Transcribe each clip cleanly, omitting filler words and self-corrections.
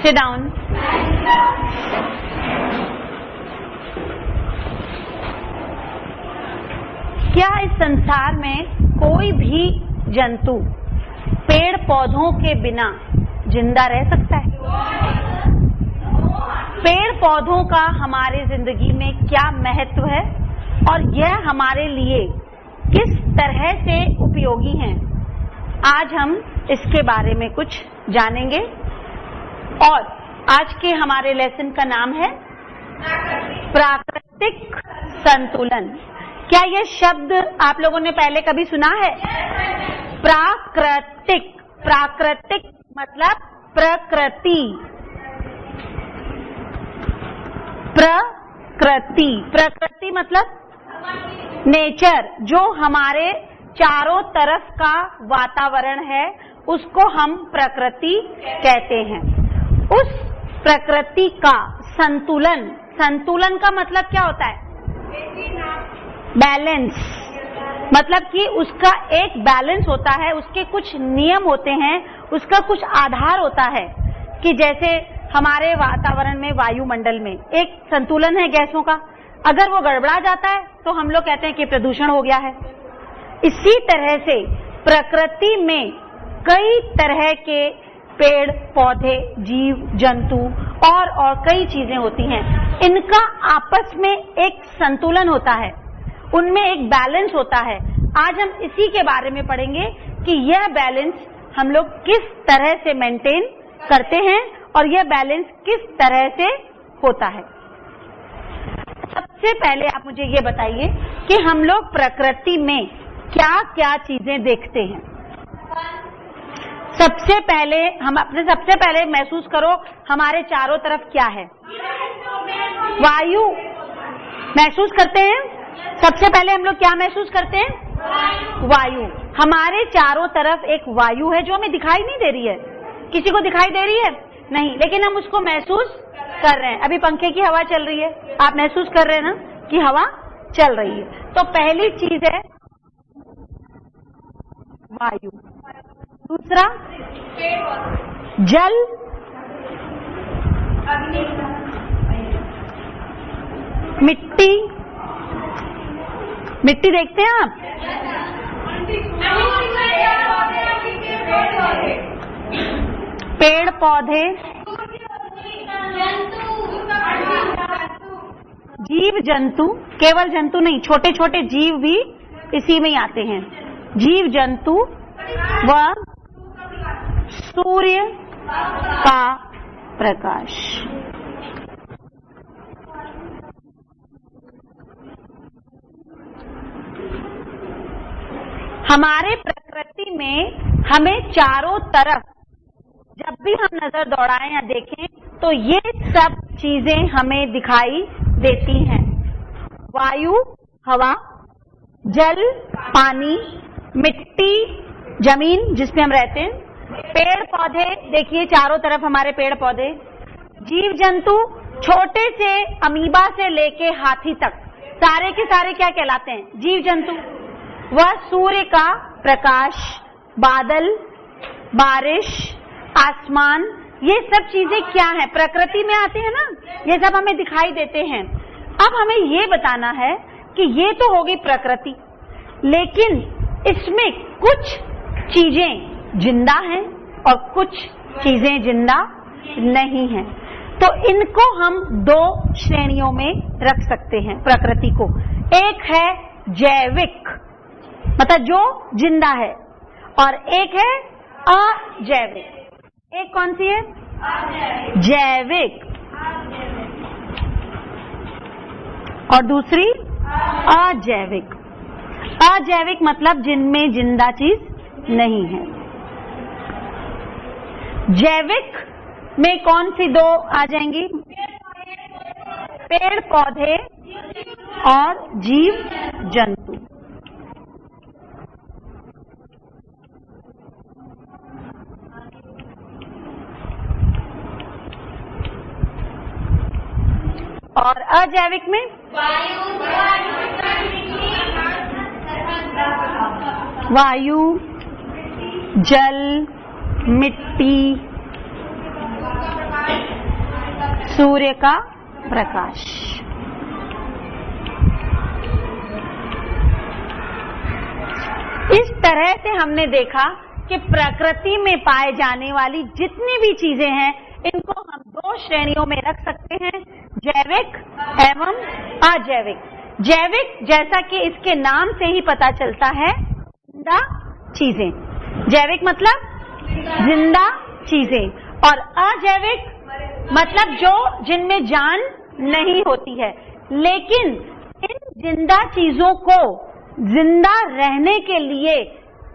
Sit down. क्या इस संसार में कोई भी जंतु पेड़ पौधों के बिना जिंदा रह सकता है? पेड़ पौधों का हमारे जिंदगी में क्या महत्व है और यह हमारे लिए किस तरह से उपयोगी हैं? आज हम इसके बारे में कुछ जानेंगे और आज के हमारे लेसन का नाम है प्राकृतिक संतुलन। क्या यह शब्द आप लोगों ने पहले कभी सुना है? प्राकृतिक, प्राकृतिक मतलब प्रकृति, प्रकृति, प्रकृति मतलब नेचर, जो हमारे चारों तरफ का वातावरण है उसको हम प्रकृति कहते हैं। उस प्रकृति का संतुलन, संतुलन का मतलब क्या होता है? बैलेंस, मतलब कि उसका एक बैलेंस होता है, उसके कुछ नियम होते हैं, उसका कुछ आधार होता है कि जैसे हमारे वातावरण में, वायुमंडल में एक संतुलन है गैसों का, अगर वो गड़बड़ा जाता है तो हम लोग कहते हैं कि प्रदूषण हो गया है। इसी तरह से प्रकृति में कई तरह के पेड़ पौधे, जीव जंतु और कई चीजें होती हैं। इनका आपस में एक संतुलन होता है, उनमें एक बैलेंस होता है। आज हम इसी के बारे में पढ़ेंगे कि यह बैलेंस हम लोग किस तरह से मेंटेन करते हैं और यह बैलेंस किस तरह से होता है। सबसे पहले आप मुझे ये बताइए कि हम लोग प्रकृति में क्या क्या चीजें देखते हैं। सबसे पहले महसूस करो हमारे चारों तरफ क्या है। वायु महसूस करते हैं। सबसे पहले हम लोग क्या महसूस करते हैं? वायु। हमारे चारों तरफ एक वायु है जो हमें दिखाई नहीं दे रही है। किसी को दिखाई दे रही है? नहीं, लेकिन हम उसको महसूस कर रहे हैं। अभी पंखे की हवा चल रही है, आप महसूस कर रहे हैं ना कि हवा चल रही है। तो पहली चीज है वायु। दूसरा जल, मिट्टी, मिट्टी देखते हैं आप? पेड़ पौधे, जीव जंतु, केवल जंतु नहीं, छोटे छोटे जीव भी इसी में ही आते हैं। जीव जंतु व सूर्य का प्रकाश। हमारे प्रकृति में हमें चारों तरफ जब भी हम नजर दौड़ाएं या देखें तो ये सब चीजें हमें दिखाई देती हैं। वायु, हवा, जल, पानी, मिट्टी, जमीन जिसमें हम रहते हैं, पेड़ पौधे, देखिए चारों तरफ हमारे पेड़ पौधे, जीव जंतु, छोटे से अमीबा से लेके हाथी तक सारे के सारे क्या कहलाते हैं? जीव जंतु। वह सूर्य का प्रकाश, बादल, बारिश, आसमान, ये सब चीजें क्या है? प्रकृति में आते हैं ना, ये सब हमें दिखाई देते हैं। अब हमें ये बताना है कि ये तो होगी प्रकृति, लेकिन इसमें कुछ चीजें जिंदा हैं और कुछ चीजें जिंदा नहीं हैं। तो इनको हम दो श्रेणियों में रख सकते हैं प्रकृति को। एक है जैविक, मतलब जो जिंदा है, और एक है अजैविक। एक कौन सी है? जैविक। और दूसरी अजैविक। अजैविक मतलब जिनमें जिंदा चीज नहीं है। जैविक में कौन सी दो आ जाएंगी? पेड़ पौधे और जीव जंतु। और अजैविक में वायु, जल, मिट्टी, सूर्य का प्रकाश। इस तरह से हमने देखा कि प्रकृति में पाए जाने वाली जितनी भी चीजें हैं इनको हम दो श्रेणियों में रख सकते हैं, जैविक एवं अजैविक। जैविक जैसा कि इसके नाम से ही पता चलता है, जिंदा चीजें। जैविक मतलब जिंदा चीजें, और अजैविक मतलब जो जिनमें जान नहीं होती है। लेकिन इन जिंदा चीजों को जिंदा रहने के लिए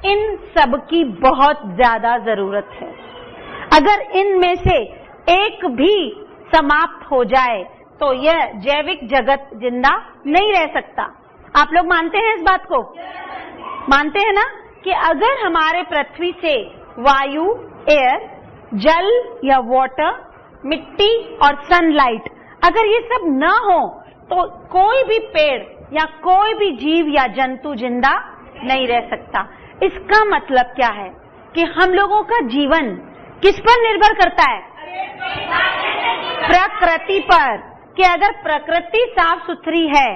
इन सब की बहुत ज्यादा जरूरत है। अगर इनमें से एक भी समाप्त हो जाए तो यह जैविक जगत जिंदा नहीं रह सकता। आप लोग मानते हैं इस बात को? मानते हैं ना कि अगर हमारे पृथ्वी से वायु, एयर, जल या वाटर, मिट्टी और सनलाइट, अगर ये सब न हो तो कोई भी पेड़ या कोई भी जीव या जंतु जिंदा नहीं रह सकता। इसका मतलब क्या है कि हम लोगों का जीवन किस पर निर्भर करता है? प्रकृति पर। कि अगर प्रकृति साफ सुथरी है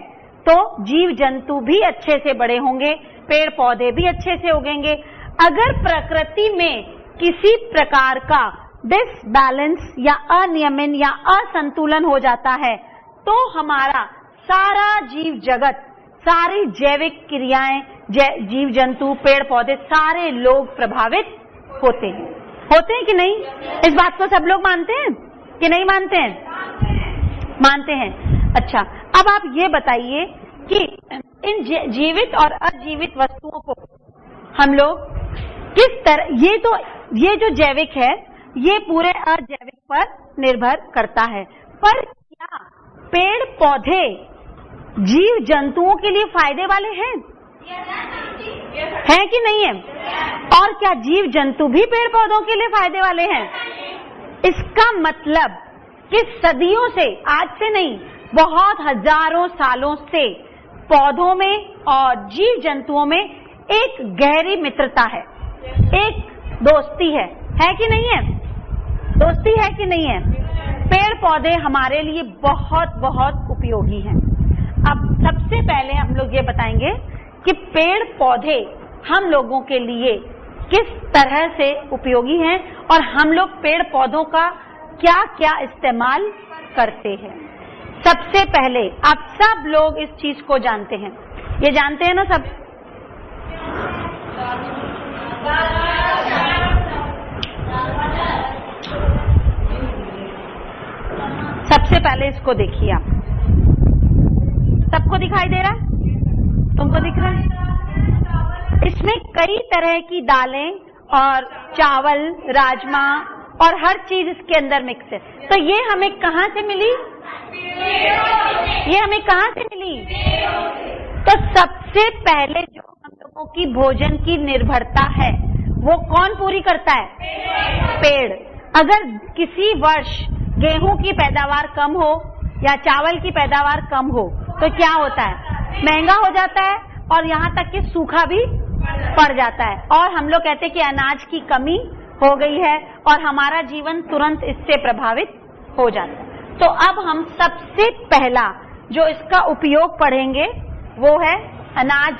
तो जीव जंतु भी अच्छे से बड़े होंगे, पेड़ पौधे भी अच्छे से उगेंगे। अगर प्रकृति में किसी प्रकार का डिसबैलेंस या अनियमन या असंतुलन हो जाता है तो हमारा सारा जीव जगत, सारी जैविक क्रियाएं, जीव जंतु, पेड़ पौधे, सारे लोग प्रभावित होते हैं। होते हैं कि नहीं? इस बात को सब लोग मानते हैं कि नहीं मानते हैं? मानते हैं। अच्छा, अब आप ये बताइए कि इन जीवित और अजीवित वस्तुओं को हम लोग किस तरह, ये जो जैविक है ये पूरे अजैविक पर निर्भर करता है। पर क्या पेड़ पौधे जीव जंतुओं के लिए फायदे वाले हैं? है कि नहीं है? और क्या जीव जंतु भी पेड़ पौधों के लिए फायदे वाले हैं? इसका मतलब कि सदियों से, आज से नहीं, बहुत हजारों सालों से पौधों में और जीव जंतुओं में एक गहरी मित्रता है, एक दोस्ती है कि नहीं है? दोस्ती है कि नहीं है? पेड़ पौधे हमारे लिए बहुत बहुत उपयोगी हैं। अब सबसे पहले हम लोग ये बताएंगे कि पेड़ पौधे हम लोगों के लिए किस तरह से उपयोगी हैं और हम लोग पेड़ पौधों का क्या क्या इस्तेमाल करते हैं। सबसे पहले आप सब लोग इस चीज को जानते हैं, ये जानते हैं ना सब? सबसे पहले इसको देखिए आप, सबको दिखाई दे रहा है? तुमको दिख रहा है? इसमें कई तरह की दालें और चावल, राजमा और हर चीज इसके अंदर मिक्स है। तो ये हमें कहां से मिली? ये हमें कहां से मिली? तो सबसे पहले जो हम लोगों की भोजन की निर्भरता है वो कौन पूरी करता है? पेड़। अगर किसी वर्ष गेहूं की पैदावार कम हो या चावल की पैदावार कम हो तो क्या होता है? महंगा हो जाता है और यहाँ तक कि सूखा भी पड़ जाता है और हम लोग कहते हैं कि अनाज की कमी हो गई है और हमारा जीवन तुरंत इससे प्रभावित हो जाता है। तो अब हम सबसे पहला जो इसका उपयोग पढ़ेंगे वो है अनाज।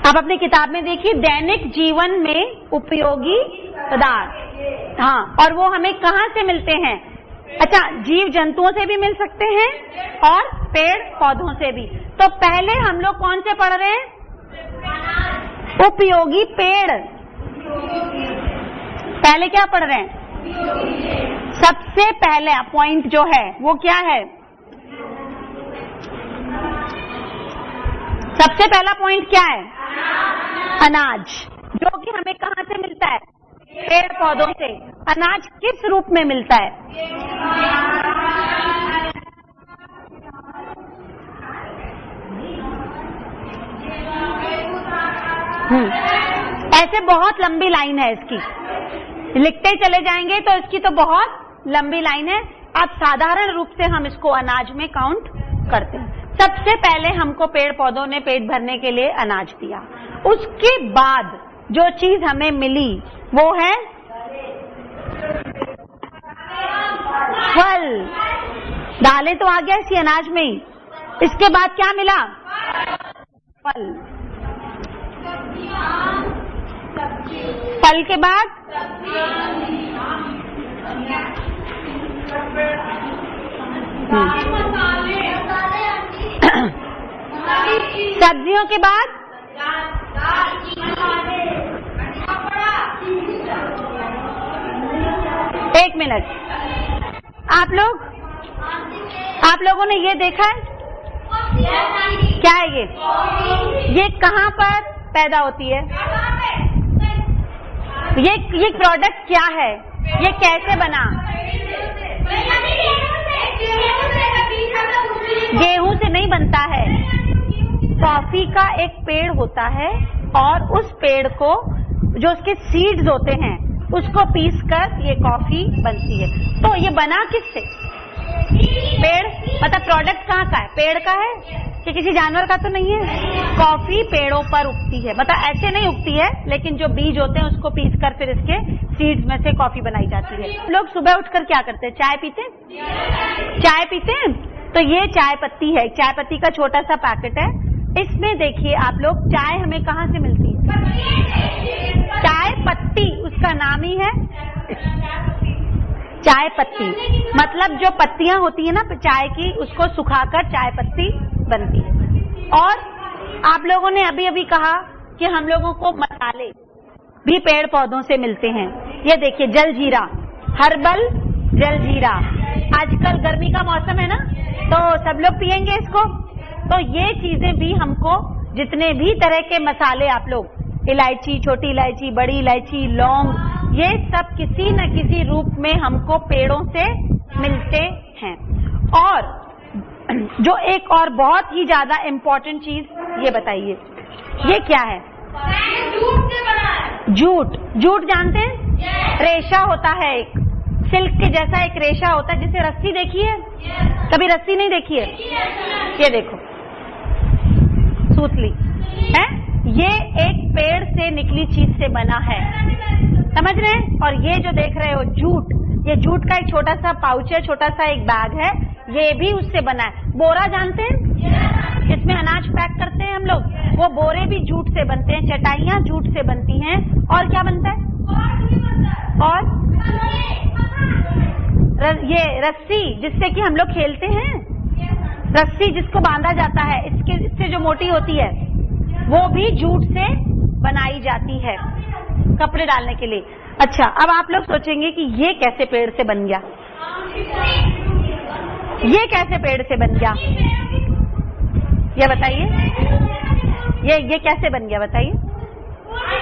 आप अपनी किताब में देखिए, दैनिक जीवन में उपयोगी पदार्थ। हाँ, और वो हमें कहाँ से मिलते हैं? अच्छा, जीव जंतुओं से भी मिल सकते हैं और पेड़ पौधों से भी। तो पहले हम लोग कौन से पढ़ रहे हैं? उपयोगी पेड़। पहले क्या पढ़ रहे हैं? सबसे पहले पॉइंट जो है वो क्या है? सबसे पहला पॉइंट क्या है? अनाज, जो कि हमें कहाँ से मिलता है? पेड़ पौधों से। अनाज किस रूप में मिलता है? ऐसे बहुत लंबी लाइन है इसकी, लिखते चले जाएंगे तो इसकी तो बहुत लंबी लाइन है। अब साधारण रूप से हम इसको अनाज में काउंट करते हैं। सबसे पहले हमको पेड़ पौधों ने पेट भरने के लिए अनाज दिया, उसके बाद जो चीज हमें मिली वो है फल। दालें तो आ गया इसी अनाज में ही, इसके बाद क्या मिला? फल। फल के बाद सब्जियों के बाद एक मिनट, आप लोगों ने ये देखा है क्या है ये कहाँ पर पैदा होती है? ये प्रोडक्ट क्या है? ये कैसे बना? गेहूं से नहीं बनता है। कॉफी का एक पेड़ होता है और उस पेड़ को जो उसके सीड्स होते हैं उसको पीस कर ये कॉफी बनती है। तो ये बना किससे? पेड़। मतलब प्रोडक्ट कहाँ का है? पेड़ का है कि किसी जानवर का तो नहीं है। कॉफी पेड़ों पर उगती है, मतलब ऐसे नहीं उगती है, लेकिन जो बीज होते हैं उसको पीस कर फिर इसके सीड्स में से कॉफी बनाई जाती है। लोग सुबह उठकर क्या करते हैं? चाय पीते हैं। चाय पीते हैं तो ये चाय पत्ती है, चाय पत्ती का छोटा सा पैकेट है। इसमें देखिए आप लोग, चाय हमें कहाँ से मिलती है? चाय पत्ती, उसका नाम ही है चाय पत्ती। मतलब जो पत्तियां होती है ना चाय की, उसको सुखाकर चाय पत्ती बनती है। और आप लोगों ने अभी अभी कहा कि हम लोगों को मसाले भी पेड़ पौधों से मिलते हैं। ये देखिए जलजीरा, हर्बल जलजीरा। आजकल गर्मी का मौसम है ना, तो सब लोग पियेंगे इसको। तो ये चीजें भी हमको, जितने भी तरह के मसाले आप लोग, इलायची, छोटी इलायची, बड़ी इलायची, लौंग, ये सब किसी न किसी रूप में हमको पेड़ों से मिलते हैं। और जो एक और बहुत ही ज्यादा इम्पोर्टेंट चीज ये बताइए, ये क्या है? जूट से बना है। जूट। जूट जानते हैं? रेशा होता है एक, सिल्क के जैसा एक रेशा होता है, जिसे रस्सी देखी है? कभी रस्सी नहीं देखी है? ये देखो सूतली है, ये एक पेड़ से निकली चीज से बना है, समझ रहे हैं? और ये जो देख रहे हो जूट, ये जूट का एक छोटा सा पाउच है, छोटा सा एक बैग है, ये भी उससे बना है। बोरा जानते हैं? इसमें अनाज पैक करते हैं हम लोग, वो बोरे भी जूट से बनते हैं। चटाइयां जूट से बनती हैं। और क्या बनता है? और ये रस्सी, जिससे कि हम लोग खेलते हैं, रस्सी जिसको बांधा जाता है, इससे जो मोटी होती है वो भी जूट से बनाई जाती है कपड़े डालने के लिए। अच्छा, अब आप लोग सोचेंगे कि ये कैसे पेड़ से बन गया? ये कैसे पेड़ से बन गया? ये बताइए, ये कैसे बन गया बताइए?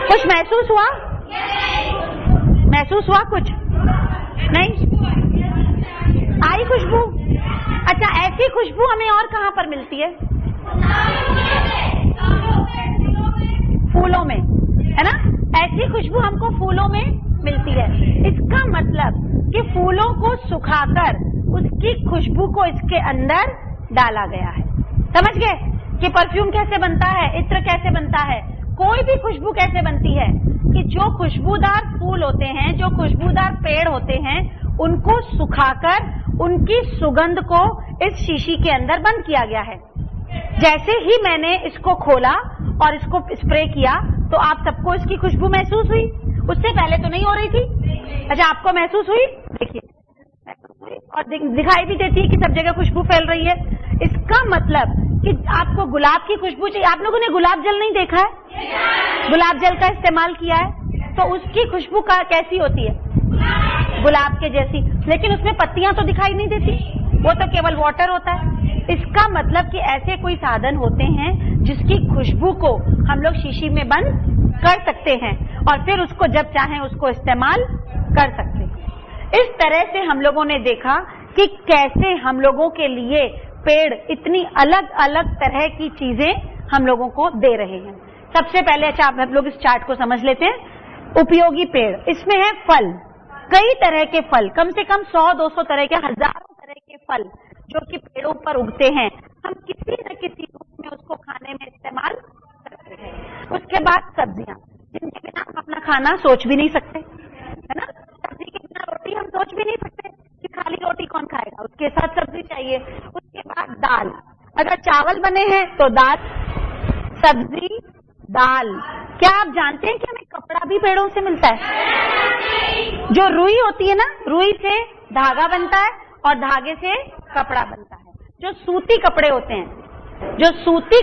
कुछ महसूस हुआ? महसूस हुआ कुछ? नहीं आई खुशबू? अच्छा, ऐसी खुशबू हमें और कहाँ पर मिलती है? फूलों में, है ना? ऐसी खुशबू हमको फूलों में मिलती है। इसका मतलब कि फूलों को सुखाकर उसकी खुशबू को इसके अंदर डाला गया है। समझ गए कि परफ्यूम कैसे बनता है, इत्र कैसे बनता है, कोई भी खुशबू कैसे बनती है? कि जो खुशबूदार फूल होते हैं, जो खुशबूदार पेड़ होते हैं, उनको सुखाकर उनकी सुगंध को इस शीशी के अंदर बंद किया गया है। जैसे ही मैंने इसको खोला और इसको स्प्रे किया तो आप सबको इसकी खुशबू महसूस हुई। उससे पहले तो नहीं हो रही थी। अच्छा, आपको महसूस हुई? देखिए, और दिखाई भी देती है कि सब जगह खुशबू फैल रही है। इसका मतलब कि आपको गुलाब की खुशबू चाहिए। आप लोगों ने गुलाब जल नहीं देखा है? गुलाब जल का इस्तेमाल किया है तो उसकी खुशबू कैसी होती है? गुलाब के जैसी, लेकिन उसमें पत्तियां तो दिखाई नहीं देती, वो तो केवल वाटर होता है। इसका मतलब कि ऐसे कोई साधन होते हैं जिसकी खुशबू को हम लोग शीशी में बंद कर सकते हैं और फिर उसको जब चाहें उसको इस्तेमाल कर सकते हैं। इस तरह से हम लोगों ने देखा कि कैसे हम लोगों के लिए पेड़ इतनी अलग अलग तरह की चीजें हम लोगों को दे रहे हैं। सबसे पहले, अच्छा आप लोग इस चार्ट को समझ लेते हैं। उपयोगी पेड़, इसमें है फल, कई तरह के फल, कम से कम 100-200 तरह के, हजारों तरह के फल जो कि पेड़ों पर उगते हैं। हम किसी न खाने में इस्तेमाल करते हैं। उसके बाद सब्जियां, जिनके बिना हम अपना खाना सोच भी नहीं सकते, है ना। सब्जी के बिना रोटी हम सोच भी नहीं सकते कि खाली रोटी कौन खाएगा, उसके साथ सब्जी चाहिए। उसके बाद दाल, अगर चावल बने हैं तो दाल, सब्जी, दाल। क्या आप जानते हैं कि हमें कपड़ा भी पेड़ों से मिलता है? जो रुई होती है ना, रुई से धागा बनता है और धागे से कपड़ा बनता है। जो सूती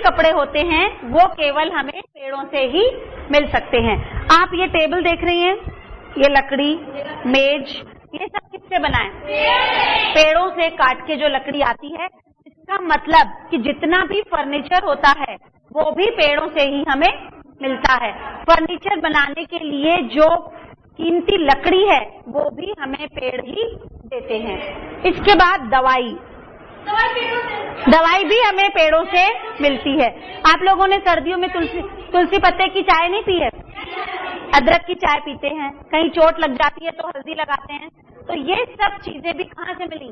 कपड़े होते हैं, वो केवल हमें पेड़ों से ही मिल सकते हैं। आप ये टेबल देख रही हैं, ये लकड़ी, मेज, ये सब किससे बना है? पेड़ों से काट के जो लकड़ी आती है। इसका मतलब कि जितना भी फर्नीचर होता है वो भी पेड़ों से ही हमें मिलता है। फर्नीचर बनाने के लिए जो कीमती लकड़ी है वो भी हमें पेड़ ही देते हैं। इसके बाद दवाई भी हमें पेड़ों से मिलती है। आप लोगों ने सर्दियों में तुलसी पत्ते की चाय नहीं पी है? अदरक की चाय पीते हैं, कहीं चोट लग जाती है तो हल्दी लगाते हैं। तो ये सब चीजें भी कहाँ से मिली?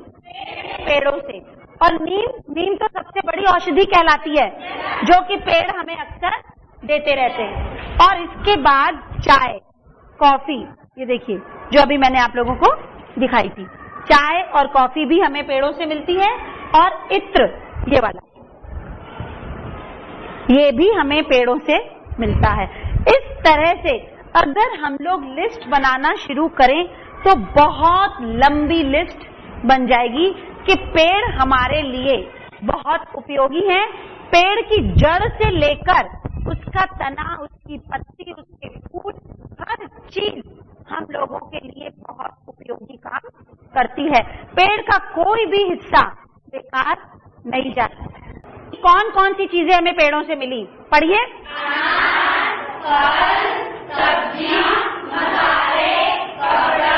पेड़ों से। और नीम तो सबसे बड़ी औषधि कहलाती है, जो कि पेड़ हमें अक्सर देते रहते हैं। और इसके बाद चाय, कॉफी, ये देखिए जो अभी मैंने आप लोगों को दिखाई थी, चाय और कॉफी भी हमें पेड़ों से मिलती है। और इत्र, ये वाला, ये भी हमें पेड़ों से मिलता है। इस तरह से अगर हम लोग लिस्ट बनाना शुरू करें तो बहुत लंबी लिस्ट बन जाएगी कि पेड़ हमारे लिए बहुत उपयोगी हैं। पेड़ की जड़ से लेकर उसका तना, उसकी पत्ती, उसके फूल, हर चीज हम लोगों के लिए बहुत उपयोगी काम करती है। पेड़ का कोई भी हिस्सा बेकार नहीं जाता। कौन कौन सी चीजें हमें पेड़ों से मिली? पढ़िए। सब्जियां, मसाले, कपड़ा,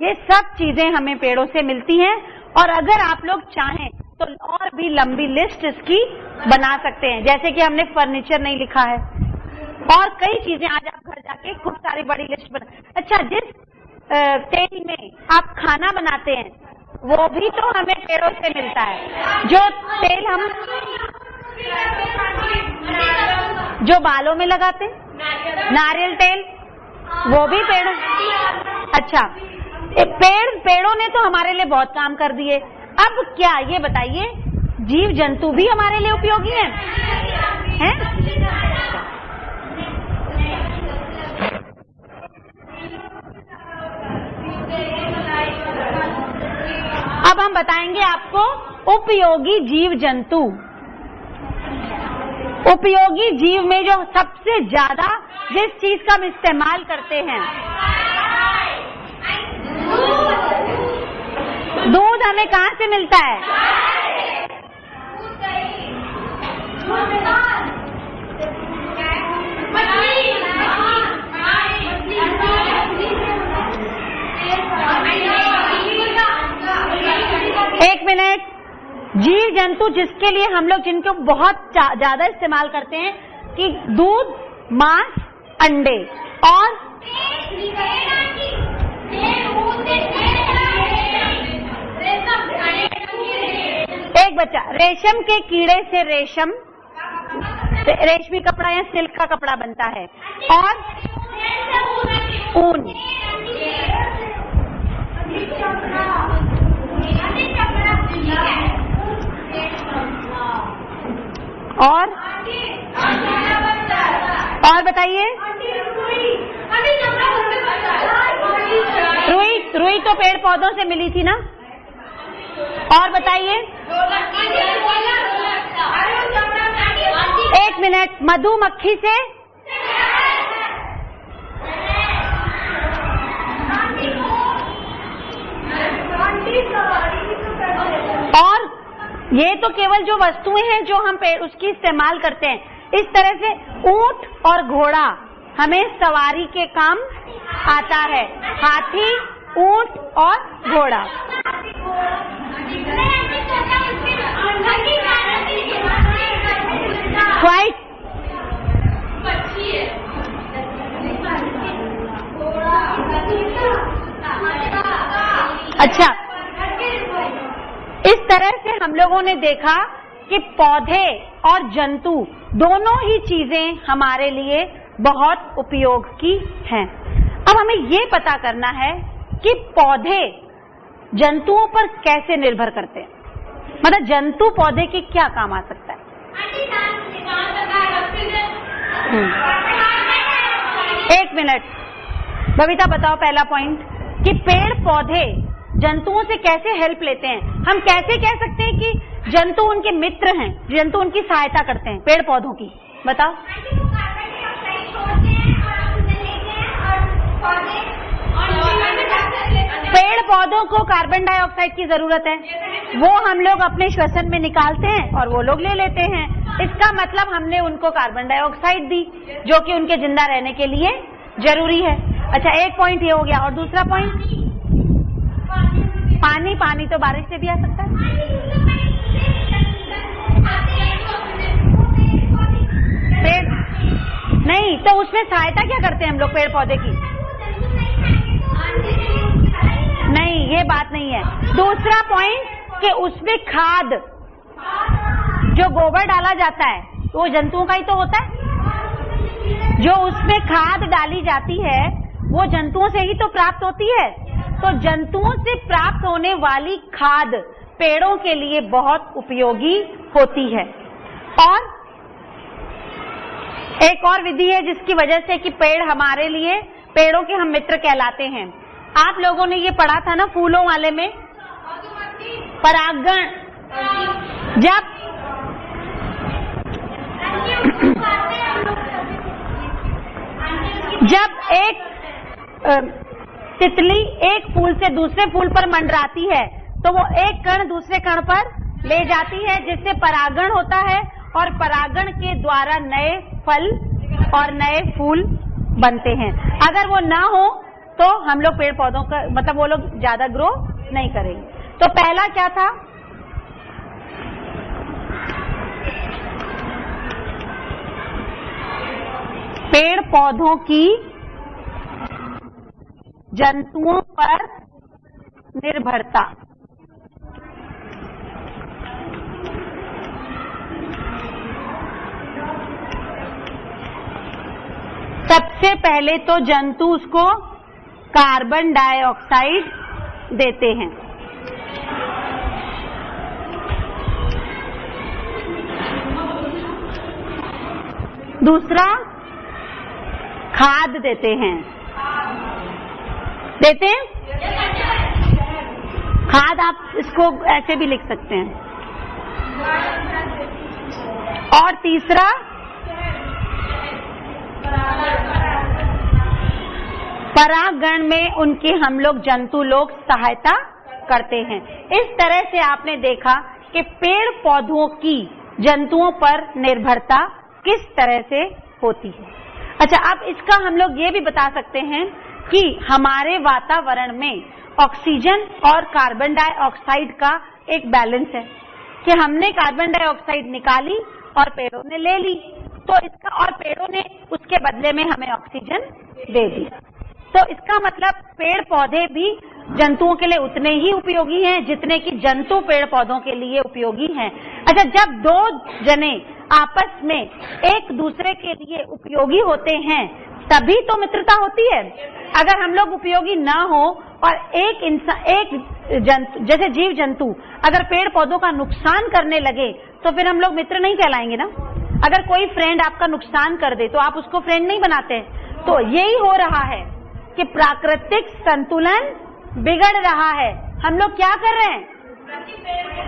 ये सब चीजें हमें पेड़ों से मिलती हैं। और अगर आप लोग चाहें तो और भी लंबी लिस्ट इसकी बना सकते हैं। जैसे कि हमने फर्नीचर नहीं लिखा है, और कई चीजें आज आप घर जाके खूब सारी बड़ी लिस्ट बना। अच्छा, जिस तेल में आप खाना बनाते हैं वो भी तो हमें पेड़ों से मिलता है। जो तेल हम जो बालों में लगाते हैं, नारियल तेल, वो भी पेड़ों। अच्छा, पेड़ों ने तो हमारे लिए बहुत काम कर दिए। अब क्या ये बताइए, जीव जंतु भी हमारे लिए उपयोगी हैं? अब हम बताएंगे आपको उपयोगी जीव जंतु। उपयोगी जीव में जो सबसे ज्यादा जिस चीज का हम इस्तेमाल करते हैं, दूध हमें कहाँ से मिलता है? एक मिनट। जीव जंतु जिसके लिए हम लोग जिनको बहुत ज्यादा इस्तेमाल करते हैं कि दूध, मांस, अंडे और एक बच्चा, रेशम के कीड़े से रेशमी कपड़ा या सिल्क का कपड़ा बनता है, और ऊन। और बताइए। रुई तो पेड़ पौधों से मिली थी ना। और बताइए। एक मिनट। मधुमक्खी से और ये तो केवल जो वस्तुएं हैं जो हम उसकी इस्तेमाल करते हैं। इस तरह से ऊंट और घोड़ा हमें सवारी के काम आता है। हाथी, ऊंट और घोड़ा। व्हाइट। अच्छा, इस तरह से हम लोगों ने देखा कि पौधे और जंतु दोनों ही चीजें हमारे लिए बहुत उपयोग की हैं। अब हमें ये पता करना है कि पौधे जंतुओं पर कैसे निर्भर करते हैं, मतलब जंतु पौधे के क्या काम आ सकता है। एक मिनट, बबीता बताओ पहला पॉइंट कि पेड़ पौधे जंतुओं से कैसे हेल्प लेते हैं। हम कैसे कह सकते हैं कि जंतु उनके मित्र हैं, जंतु उनकी सहायता करते हैं पेड़ पौधों की, बताओ। पेड़ पौधों को कार्बन डाइऑक्साइड की जरूरत है, वो हम लोग अपने श्वसन में निकालते हैं और वो लोग ले लेते हैं। इसका मतलब हमने उनको कार्बन डाइऑक्साइड दी जो कि उनके जिंदा रहने के लिए जरूरी है। अच्छा, एक पॉइंट ये हो गया। और दूसरा पॉइंट, पानी। पानी तो बारिश से भी आ सकता है। पेड़ नहीं तो उसमें सहायता क्या करते हैं हम लोग पेड़ पौधे की? नहीं, ये बात नहीं है। दूसरा पॉइंट कि उसमें खाद, जो गोबर डाला जाता है तो वो जंतुओं का ही तो होता है। जो उसमें खाद डाली जाती है वो जंतुओं से ही तो प्राप्त होती है। तो जंतुओं से प्राप्त होने वाली खाद पेड़ों के लिए बहुत उपयोगी होती है। और एक और विधि है जिसकी वजह से कि पेड़ हमारे लिए, पेड़ों के हम मित्र कहलाते हैं। आप लोगों ने ये पढ़ा था ना फूलों वाले में, परागण। जब एक तितली एक फूल से दूसरे फूल पर मंडराती है तो वो एक कण दूसरे कण पर ले जाती है जिससे परागण होता है और परागण के द्वारा नए फल और नए फूल बनते हैं। अगर वो ना हो तो हम लोग पेड़ पौधों का मतलब वो लोग ज्यादा ग्रो नहीं करेंगे। तो पहला क्या था? पेड़ पौधों की जंतुओं पर निर्भरता। सबसे पहले तो जंतु उसको कार्बन डाइऑक्साइड देते हैं। दूसरा, खाद देते हैं। देते हैं खाद, आप इसको ऐसे भी लिख सकते हैं। और तीसरा, परागण में उनके हम लोग जंतु लोग सहायता करते हैं। इस तरह से आपने देखा कि पेड़ पौधों की जंतुओं पर निर्भरता किस तरह से होती है। अच्छा, अब इसका हम लोग ये भी बता सकते हैं कि हमारे वातावरण में ऑक्सीजन और कार्बन डाइऑक्साइड का एक बैलेंस है कि हमने कार्बन डाइऑक्साइड निकाली और पेड़ों ने ले ली, तो इसका, और पेड़ों ने उसके बदले में हमें ऑक्सीजन दे दी। तो इसका मतलब पेड़ पौधे भी जंतुओं के लिए उतने ही उपयोगी हैं जितने कि जंतु पेड़ पौधों के लिए उपयोगी हैं। अच्छा, जब दो जने आपस में एक दूसरे के लिए उपयोगी होते हैं तभी तो मित्रता होती है। अगर हम लोग उपयोगी ना हो और एक इंसान, एक जंतु जैसे जीव जंतु अगर पेड़ पौधों का नुकसान करने लगे तो फिर हम लोग मित्र नहीं कहलाएंगे ना। अगर कोई फ्रेंड आपका नुकसान कर दे तो आप उसको फ्रेंड नहीं बनाते। तो यही हो रहा है कि प्राकृतिक संतुलन बिगड़ रहा है। हम लोग क्या कर रहे हैं?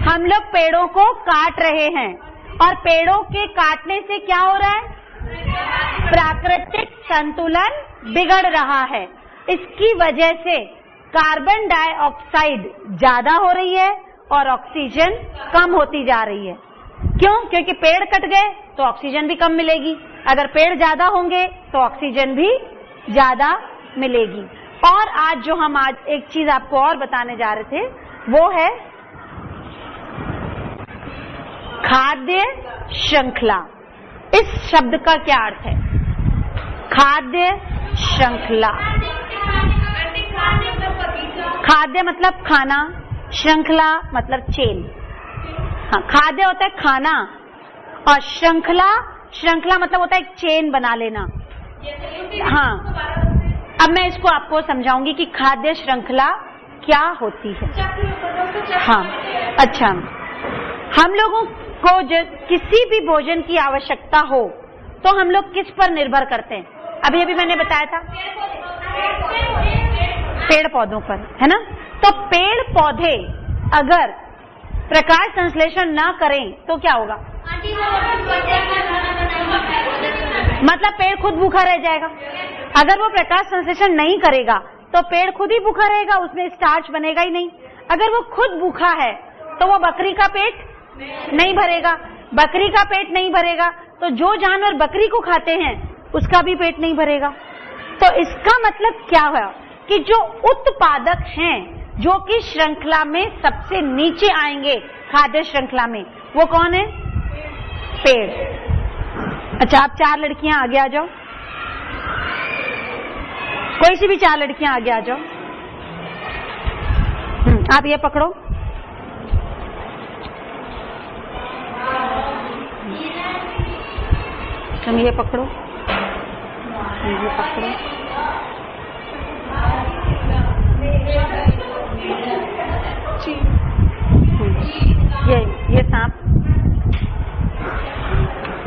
हम लोग पेड़ों को काट रहे हैं और पेड़ों के काटने से क्या हो रहा है? प्राकृतिक संतुलन बिगड़ रहा है। इसकी वजह से कार्बन डाइऑक्साइड ज्यादा हो रही है और ऑक्सीजन कम होती जा रही है। क्यों? क्योंकि पेड़ कट गए तो ऑक्सीजन भी कम मिलेगी, अगर पेड़ ज्यादा होंगे तो ऑक्सीजन भी ज्यादा मिलेगी। और आज जो हम आज एक चीज आपको और बताने जा रहे थे वो है खाद्य श्रृंखला। इस शब्द का क्या अर्थ है? खाद्य श्रृंखला। खाद्य मतलब खाना, श्रृंखला मतलब चेन। हाँ, खाद्य होता है खाना, और श्रृंखला मतलब होता है एक चेन बना लेना। हाँ, अब मैं इसको आपको समझाऊंगी कि खाद्य श्रृंखला क्या होती है। हाँ, अच्छा, हम लोगों को किसी भी भोजन की आवश्यकता हो तो हम लोग किस पर निर्भर करते हैं? अभी अभी मैंने बताया था पेड़ पौधों पर, है ना। तो पेड़ पौधे अगर प्रकाश संश्लेषण ना करें तो क्या होगा? मतलब पेड़ खुद भूखा रह जाएगा। अगर वो प्रकाश संश्लेषण नहीं करेगा तो पेड़ खुद ही भूखा रहेगा, उसमें स्टार्च बनेगा ही नहीं। अगर वो खुद भूखा है तो वो बकरी का पेट नहीं भरेगा, बकरी का पेट नहीं भरेगा तो जो जानवर बकरी को खाते हैं उसका भी पेट नहीं भरेगा। तो इसका मतलब क्या हुआ कि जो उत्पादक हैं, जो कि श्रृंखला में सबसे नीचे आएंगे खाद्य श्रृंखला में, वो कौन है? पेड़। अच्छा, आप 4 लड़कियां आगे आ जाओ, कोई सी भी 4 लड़कियां आगे आ जाओ। आप ये पकड़ो, तुम ये पकड़ो, ये पकड़ो, ये सांप।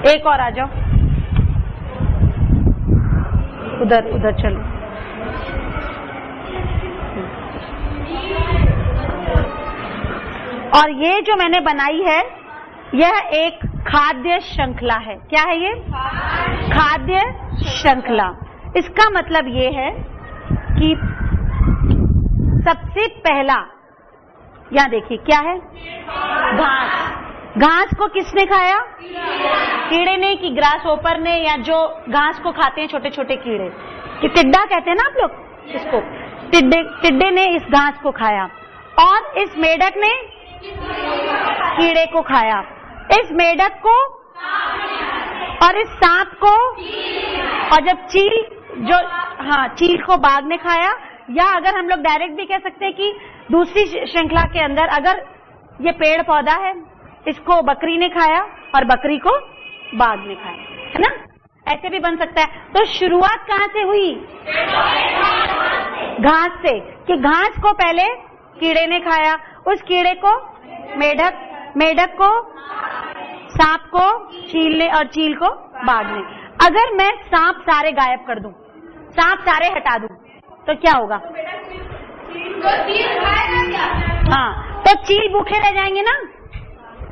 एक और आ जाओ, उधर चलो। और ये जो मैंने बनाई है यह एक खाद्य श्रृंखला है। क्या है ये? खाद्य श्रृंखला। इसका मतलब ये है कि सबसे पहला, यहां देखिए क्या है? घास। घास को किसने खाया? कीड़े ने, कि ग्रास ओपर ने, या जो घास को खाते हैं छोटे छोटे कीड़े, कि टिड्डा कहते हैं ना आप लोग इसको, टिड्डे ने इस घास को खाया। और इस मेढक ने कीड़े को खाया, इस मेढक को और इस सांप को, और जब चील को बाघ ने खाया। या अगर हम लोग डायरेक्ट भी कह सकते हैं कि दूसरी श्रृंखला के अंदर अगर ये पेड़ पौधा है, इसको बकरी ने खाया और बकरी को बाघ ने खाया, है ना। ऐसे भी बन सकता है। तो शुरुआत कहां से हुई? घास से, कि घास को पहले कीड़े ने खाया, उस कीड़े को मेढक को सांप को चील ने, और चील को बाघ ने। अगर मैं सांप सारे गायब कर दूं, सांप सारे हटा दूं, तो क्या होगा? हाँ, तो चील भूखे रह जाएंगे ना।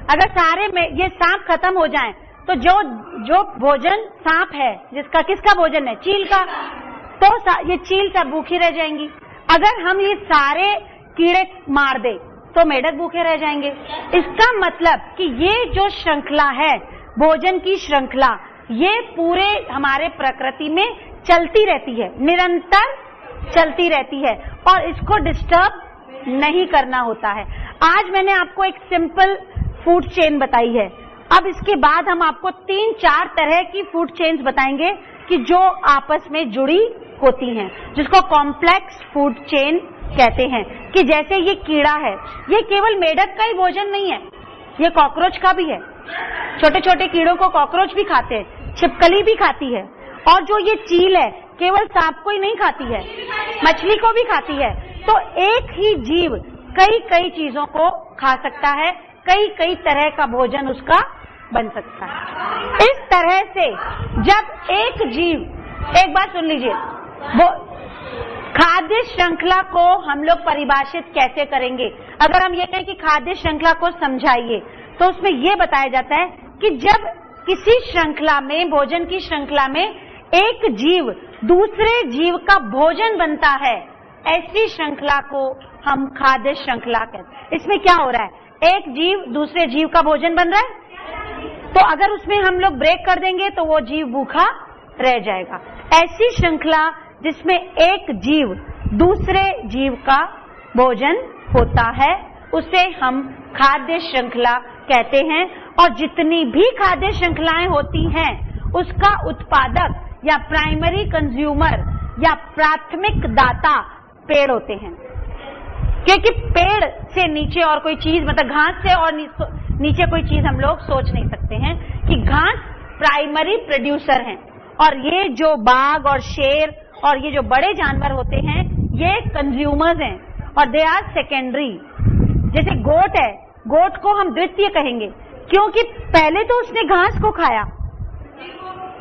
अगर सारे में ये सांप खत्म हो जाएं, तो जो भोजन सांप है, जिसका किसका भोजन है? चील का, तो ये चील सब भूखी रह जाएंगी। अगर हम ये सारे कीड़े मार दे तो मेढक भूखे रह जाएंगे। इसका मतलब कि ये जो श्रृंखला है, भोजन की श्रृंखला, ये पूरे हमारे प्रकृति में चलती रहती है, निरंतर चलती रहती है, और इसको डिस्टर्ब नहीं करना होता है। आज मैंने आपको एक सिंपल फूड चेन बताई है। अब इसके बाद हम आपको 3-4 तरह की फूड चेन्स बताएंगे कि जो आपस में जुड़ी होती हैं, जिसको कॉम्प्लेक्स फूड चेन कहते हैं। कि जैसे ये कीड़ा है, ये केवल मेढक का ही भोजन नहीं है, ये कॉकरोच का भी है। छोटे छोटे कीड़ों को कॉकरोच भी खाते हैं, छिपकली भी खाती है। और जो ये चील है, केवल सांप को ही नहीं खाती है, मछली को भी खाती है। तो एक ही जीव कई चीजों को खा सकता है, कई तरह का भोजन उसका बन सकता है। इस तरह से जब एक जीव, एक बात सुन लीजिए, वो खाद्य श्रृंखला को हम लोग परिभाषित कैसे करेंगे? अगर हम ये कहें कि खाद्य श्रृंखला को समझाइए, तो उसमें ये बताया जाता है कि जब किसी श्रृंखला में, भोजन की श्रृंखला में, एक जीव दूसरे जीव का भोजन बनता है, ऐसी श्रृंखला को हम खाद्य श्रृंखला कहते हैं। इसमें क्या हो रहा है? एक जीव दूसरे जीव का भोजन बन रहा है, तो अगर उसमें हम लोग ब्रेक कर देंगे तो वो जीव भूखा रह जाएगा। ऐसी श्रृंखला जिसमें एक जीव दूसरे जीव का भोजन होता है, उसे हम खाद्य श्रृंखला कहते हैं। और जितनी भी खाद्य श्रृंखलाएं होती हैं, उसका उत्पादक या प्राइमरी कंज्यूमर या प्राथमिक दाता पेड़ होते हैं। क्योंकि पेड़ से नीचे और कोई चीज, मतलब घास से और नीचे कोई चीज हम लोग सोच नहीं सकते हैं कि घास प्राइमरी प्रोड्यूसर हैं, और ये जो बाघ और शेर और ये जो बड़े जानवर होते हैं ये कंज्यूमर्स हैं और दे आर सेकेंडरी। जैसे गोट है, गोट को हम द्वितीय कहेंगे क्योंकि पहले तो उसने घास को खाया,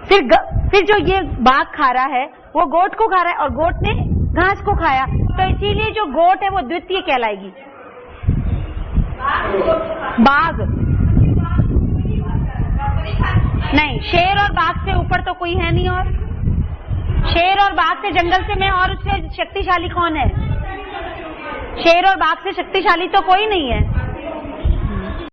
फिर जो ये बाघ खा रहा है वो गोट को खा रहा है और गोट ने घास को खाया, तो इसीलिए जो गोट है वो द्वितीय कहलाएगी। बाघ नहीं, शेर और बाघ से ऊपर तो कोई है नहीं, और शेर और बाघ से जंगल से में और उससे शक्तिशाली कौन है? शेर और बाघ से शक्तिशाली तो कोई नहीं है।